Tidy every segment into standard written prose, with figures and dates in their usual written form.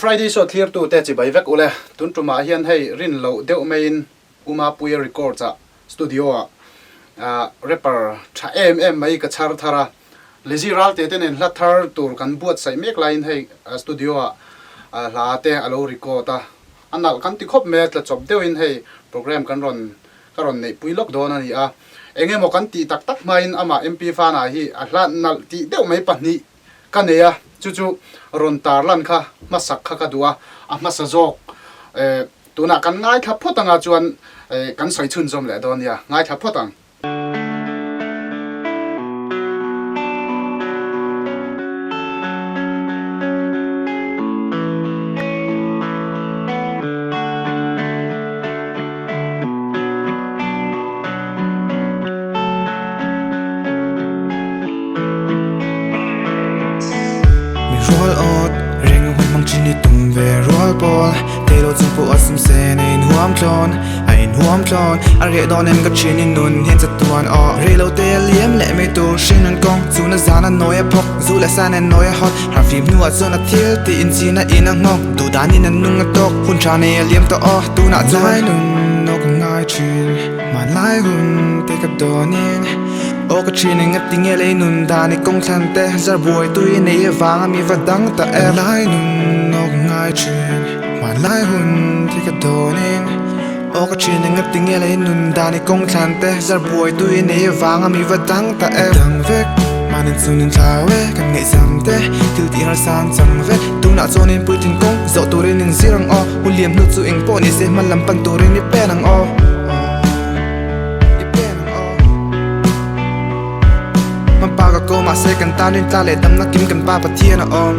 Friday so clear to te chi bai vek ule tun tuma hian hei rin lo deuh main uma puya record cha studio rapper tha mai ka char thara lezi ral te ten la thar tur kan buat sai mek line hei studio la te alo record ta anal kan ti khop me tla chop deuh in hei program kan ron nei puilok don ani a enge mo kan ti tak main ama mp fa na hi a hla nal ti deuh mai pahni kaneya chu ron tar lan kha masak kha ka duwa a masajok tuna kan ngai tha photanga chuan kan soi chun zom le don ya ngai tha photang Arge don em gat chin in nun hen zat tuan o relo te liam le me to shin an kong zu na zana noya pok zu la san an noya hot har fim nu at zona til ti in china in ang ngok du dan in an nung tok hun cha ne liam to o tu na zai nun no ka ngai chin man lai hun te ka donin o ka chin ngat ting ele nun dan ni kong chan te zar boy tu in e wang mi va dang ta e lai nun no ka ngai chin man lai hun te ka donin o ka chin ngat ting ele nun dani kong chan te zar boy tu in e wang mi va dang ta e dang vek manin sunin chawe kan ngai sam te til ti har san chang ve tu na chonin puitin kong zo turin in zirang o uliam nu chu eng po ni se man lam pan turin ni penang o man pa ka ko ma se kan tanin ta le dam na kim kan pa pathian a om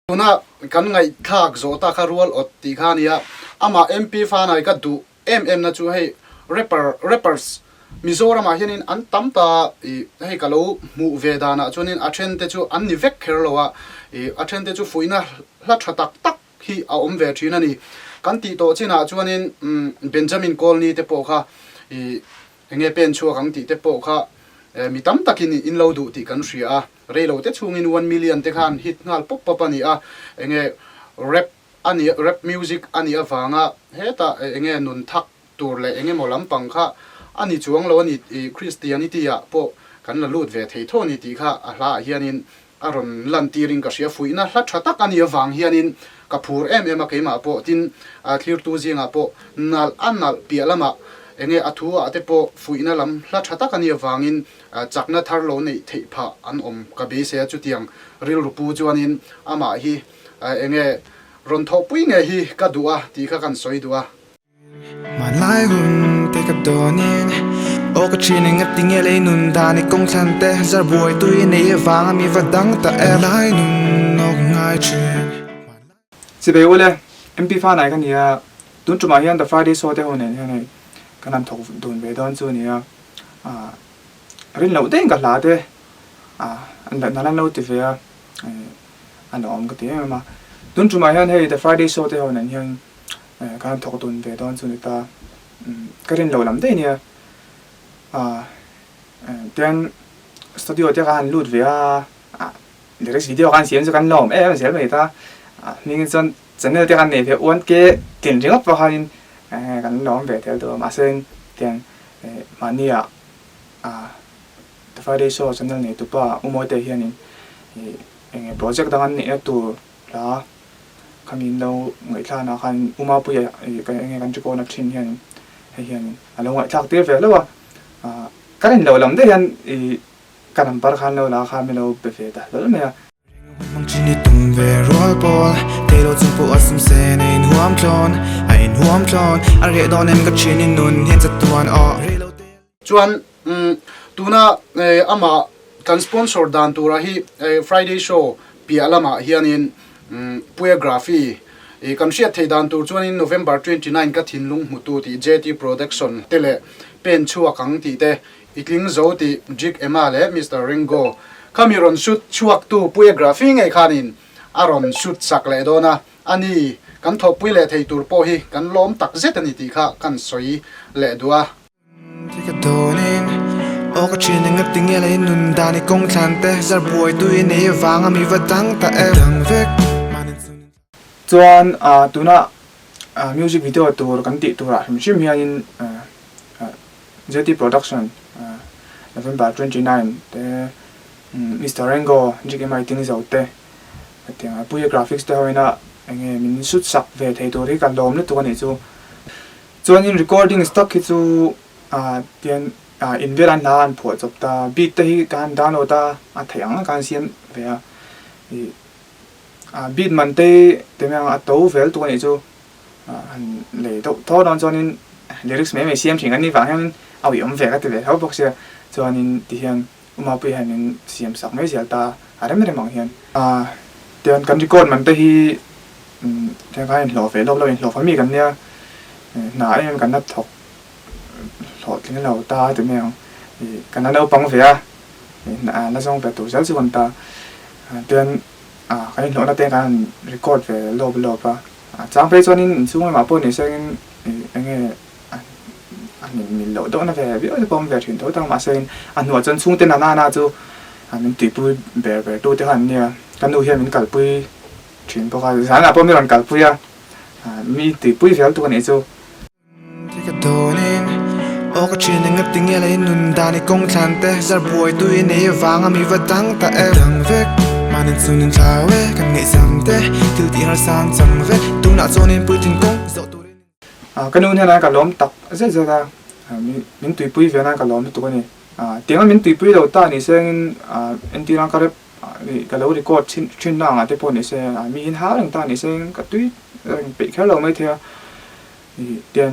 tuna kan ngai thak zo ta kha rual ot ti khania ama mp fa nai ka du na chu hei rappers mizoram a hianin an tamta hei kalo mu vedana chunin athen te chu an ni vek kherlowa athen te chu fuina hla thatak tak hi a om ve thina ni kan ti to china chuanin benjamin colony te po kha enge pen chu kang ti te po kha mi tam takin in lo du ti kan ria reilo te chungin 1 million te khan hit ngal pop pop ani a enge rap music ani awanga heta enge nun thak tur le enge molam pangkha ani chuang lo ani christianity ya po kan la lut ve thei thoni ti kha a hla hianin aron lan tiring ka sia fuina hla thatak ani awang hianin kapur em a keima po tin clear tu zinga po nal anal pialama enge athua ate po fuina lam hla thatak ani awangin chakna tharlo nei thei pha an om ka be se chu tiang ril rupu chuanin ama hi enge ron tho pui nge hi ka duwa ti kha kan soi duwa man lai hun te ka donin o ka chin ngat ting ele nun dani kong chan te zar boy tu in e wang mi va dang ta e lai nun no ngai chin si be ole mp fa nai kan ya tun tuma hian the Friday so te honen ne kanam thok dun be don chu nia rin lo te ka la te an da nalan lo te ve an om ka te ma tun tuma hian hei the Friday so te honen hian kanam thok dun be don chu ni ta ka rin lo lam te nia then studio te kan lut ve lyrics video kan siam chu kan lom sel mai ta ning chon channel te kan ne ve on ke tin ring up wa hanin kan lom ve tel to ma sen ten mania the Friday show channel ne tu pa umoy te hianin project dangan ne tu la kamin lo ngai thla na kan uma pu ya ka nge kan chu ko na thin hianin hianin alo ngai thak te ve lo karin lo lam de hian kanam par khan lo la kha me lo pe fe ta lo me mang chini tum ve roll ball te lo chung po asum se nei huam klon arge don em gat chin in nun hen chat tuan o relo te chuan tuna ama kan sponsor dan tura hi Friday show pialama hianin poeography kan sia thei dan tur chuan in November 29 ka thinlung mutu ti JT production tele pen chua kang ti te ikling zo ti jig emale Mr Ringo Cameron shoot chuak tu poeography ngai khanin aron shoot sakle dona ani kan thopui le thei tur po hi kan lom tak zet ani ti kha kan soi le dua Take a donin o ก็ชินงับติงเงลนุนดานิกงทันเตจะบวยตุยเนยวางมีวัดังแต่เอดังเวกจวนตัวน่ะมิวสิกวิดีโอตัวกันติตัวละชิมเฮียนJT Production November 29แต่มิสเตอร์เรนโกจิกไม่ติ้งจะเอาเตะแต่ปุยกราฟิกส์เท่านั้นนะเองมินสุดสักเวทีตัวที่กันลมนี่ตัวนี้จูจวนยิน recording stock ที่จูเตียนอินเวลันนานผัวจบตาบีทที่การดาวน์โหลดตาถ่ายงการเสียงเวียบีทมันเตะแต่เมื่อตัวเวลตัวนี้จูเลยท้อตอนจวนยิน lyrics ไม่เสียงถึงกันนี่ฟังยังเอาอย่างเวก็แต่เขาบอกเสียจวนยินที่ยังมาไปให้มันเสียงสักไม่เสียตาอะไรไม่ได้มองเห็นเตียนการรีคอร์ดมันเตะที่ที่เขาเห็นหล่อเฟลเราเห็นหล่อฟ้ามีกันเนี่ยหนาเนี่ยกันนัดถกหล่อที่เราตาตัวแมวกันนั้นเราปังเฟียน่าจะต้องไปตัวเจ้าสิวันตาเดือนเขาเห็นหล่อนัดเตียนการรีคอร์ดเฟลรอบป่ะจางไปส่วนนี้ช่วงมาปุ่นนี่เช่นอย่างนี้มีหล่อตัวนั่นเฟลวิโอจะปังเฟลถึงตัวตั้งมาเช่นหัวจนช่วงเต้นหน้าจูมันตีปุยแบบตัวเท่านั้นเนี่ยกันดูเห็นมันกัดปุยถึงพอเขาสารปุ่นไม่รันกัดปุยมีตีปุยเฟลตัวนี้จูที่กระโดดนินโอ้ก็ชินงับติงเงลนุนดานิกงทันเตจะบวยตุยเนยวางมีวัดังแต่เอดังเวกมาในส่วนนึงชาเวกันไงสังเตทิวที่เราสร้างจังเวตัวน่าจนินปุยถึงกงจะตัวกันดูเนี่ยนะกับล้มตักเจ๊ๆนะมินตุยปุยเฟลนะกับล้มตัวนี้เดี๋ยวมินตุยปุยเราตานี่เช่นอันที่เราก็ได้กับเราดีกว่าชิ้นด่างที่พอนี่เช่นมีหินหาต่างๆนี่เช่นกับตุยไปแค่เราไม่เท่าเดี๋ยว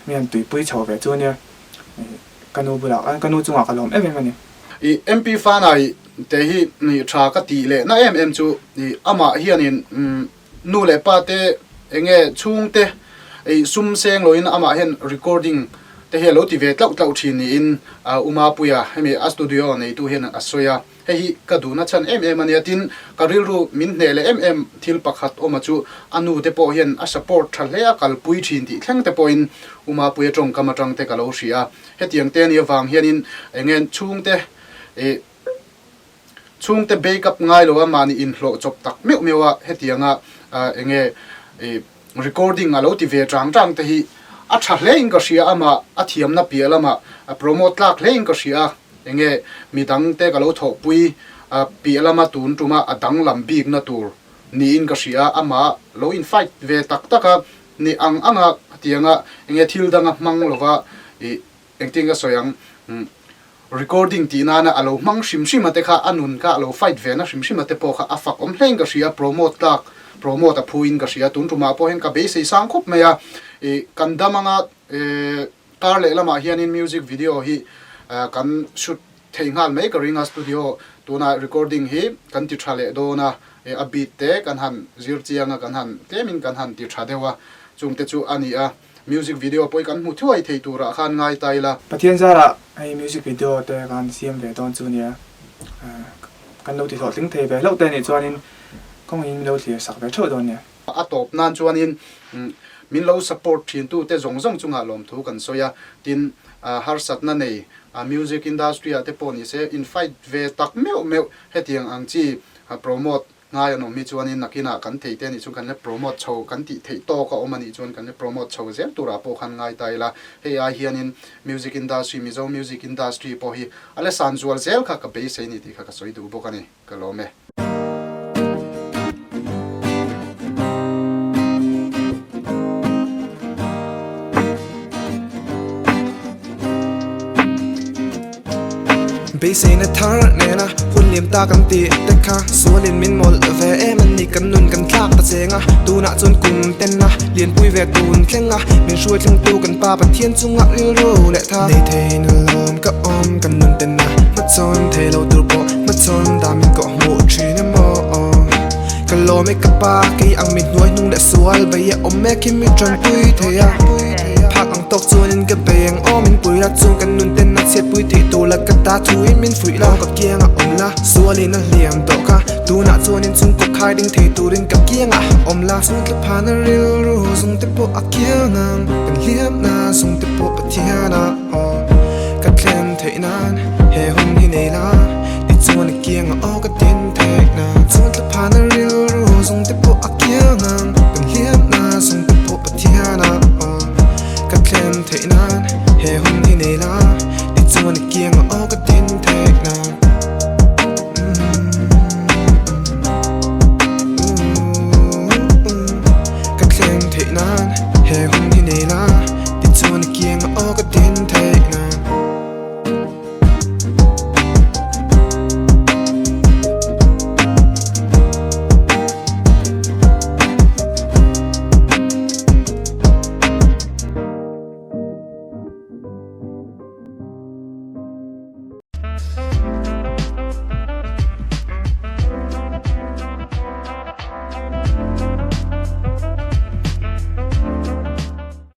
มีอันตุยปุยโชว์แบบตัวเนี่ยกันดูบุหรี่กันดูจังหวะกับล้มเป็นมันเนี่ยMP ฟ้าไหนแต่ที่นี่ชากตีเลยน่าจูอามาเฮียนินนู่นเลยป้าเตเงี้ยช่วงเตซุ่มเสียงลอยน์อามาเห็น recording แต่เฮลโลทีเวตเล่าทีนี่อินอุมาปุยาให้มีสตูดิโอในตัวเห็นสวยให้ก็ดูนะฉันมันเนี่ยทินก็รู้มินเนลทิลปักหัดอมาจูอนุเตปอเห็นsupport ทะเลกัลปุยทีนที่แข่งเตปออินอุมาปุยจงกำมาจังเตกัลโอเชียให้ที่ยังเตนี่ฟังเห็นอินเงี้ยช่วงเตเบกับง่ายหรือว่ามันอินโหลจบตักไม่ว่าให้ที่ยังเงี้ยrecording อะเราที่เวจังแต่ที่อัชเลงก็เสียอามาอัฐิมนับเปียละมาโปรโมทลักเลงก็เสียอย่างเงี้ยมีดังเตะก็เราถกปุยเปียละมาตูนจุมาดังลำบีกนะตูนี่อินก็เสียอามาเราอินไฟเวตักตะกนี่อังอ่ะที่ยังอย่างเงี้ยทิลดังมังหรือว่าอย่างที่ก็สวยrecording ที่นั่นอะเรามังชิมมาเตะค่ะอันนู้นก็เราไฟเวนะชิมมาเตะพอค่ะอัฟฟักเลงก็เสียโปรโมทลักโปรโมทพูอินก็เสียตุนจุมาพอเห็นกับเบสสังคบไม่อะกันดามังการเล่ละมาเฮียนินมิวสิกวิดีโอฮีกันชุดเทิงหันไม่ก็ริงสตูดิโอตัวน่ะ recording ฮีกันติดทะเลโดนะอบีเตกันหันจิรเจียงกันหันเตมินกันหันติดทะเลว่าจุงเตจูอันนี้มิวสิกวิดีโอปอยกันมุทัวไอเทตัวละขันง่ายตายละประเทศสาระไอมิวสิกวิดีโอแต่การเสียงแบบตอนจูเนี่ยกันเราติดต่อถึงเทไปแล้วแต่เนี่ยจวนนินก็มีเราเสียสักแบบเท่าตอนเนี่ยตบนั่นจวนนินมินเรา support ทีนตู้แต่จงจุงหาลมทุกันโซยาดินฮาร์สัตนั่นเองmusic industry อะเตปอนี่เซ in fight เวตักเมียวเฮตียงอังจีโปรโมทง่ายน้องมีจวนนินนักกินกันเทเตนี่จุงกันเนี่ยโปรโมทโชว์กันติเทโตก็อมันนี่จวนกันเนี่ยโปรโมทโชว์เซลตัวราโปขันง่ายตายละเฮียเฮียนิน music industry มิโซ music industry พอฮีอะไรสันจวนเซลค่ะกับเบสนี่ที่ค่ะก็สวยดูบุกันนี่ก็ลมเอไปเซนทาร์เนนะหุ่นเลี่ยมตากันตีแต่ค่ะสัวเลียนมินหมดเวมันนี่กันนุนกันคลากตะเจงตูน่ะจนกุ่มเต้นนะเลียนปุยเวตูนแข่งมินช่วยทั้งตูกันป่าปะเทียนจุงเรียวรู้และท่าในเทนลมก็อมกันนุนเต้นนะมาจนเทเราตัวโปมาจนดามินก็หัวชีนมอกะโลไม่กะปากีอังมินหน่วยนุ่งและสวลใบยะอมแม่คิมมิจนปุยเทียพักอังตกจวนกันเบงอ้อมินปุยละจูกันนุนเต้นนัดเสียปุยที่ตัวละกันตาทุยมินฝุ่ยละกับเกียงอมละสัวลีนั่นเหลี่ยมตกค่ะตูน่ะจวนจุงกุกคายดิ้งที่ตูรินกับเกียงอมละสุงกับพานาริลรู้สุงเตปอักเกียงกันเหลี่ยมนาสุงเตปปะเทียนะกัดเคลมเท thấy nan he hun hi nei la đi chuan a kiang a o ka tin thek na chuan tla phan a ril ru zong te po a kiang ang kan liam na zong te po pathiana ka tlen thấy nan he hun hi nei la đi chuan a kiang a o ka tin thek na ka tlen thấy nan he hun hi nei la đi chuan a kiang a o ka tin thek na